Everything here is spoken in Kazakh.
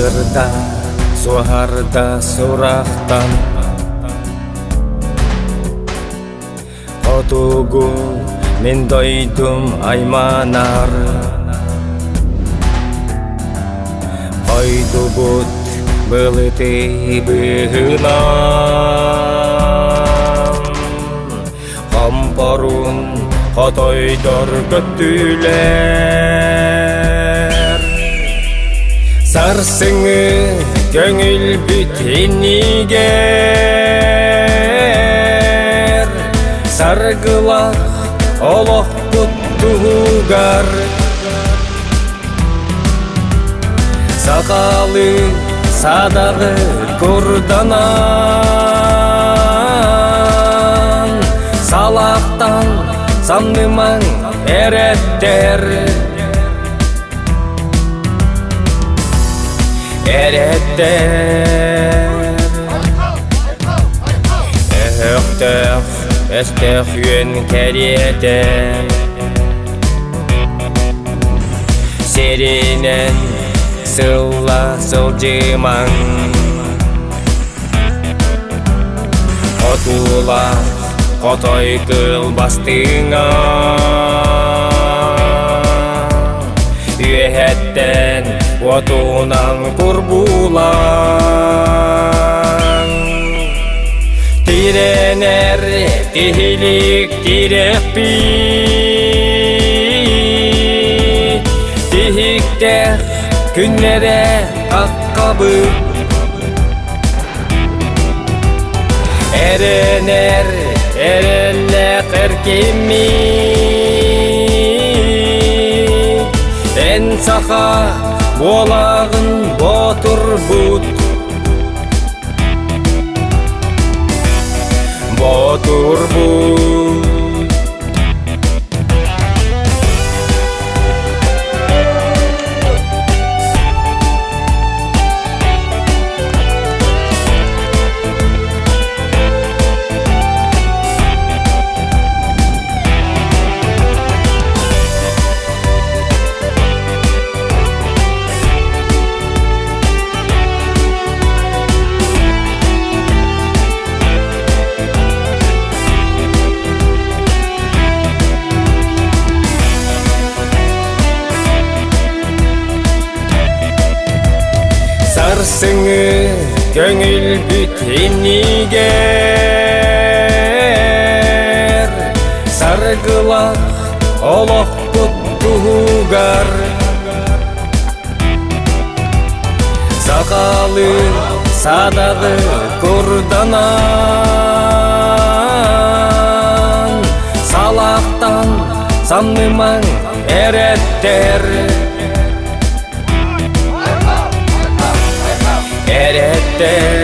Ырда, суарда сурақтан Отугу мен дойдум айманар Койду бут былыты быгынан Кампорун котойдор көттүлер Сарсыңы көңүл бүтинигер Саргылак олох буттугар Сакалы садагы курданан Салактан самнымаң эреттер Эхтэх, эстэх юэн кэриэтэн Серинен сылла сылжымаң Отула котой кылбастыңа Үйэхэттен отунан курбулаң Тиренер тихилик тиреппи Тихиктер күннере аккабы Эренер эрелле кыркими Эн саха болагын ботур бут Ботур бут Сарсыңы көңүл бүтинигер Саргылак олох буттугар Сакалы садагы курданан Салактан самнымаң эреттер Эреттер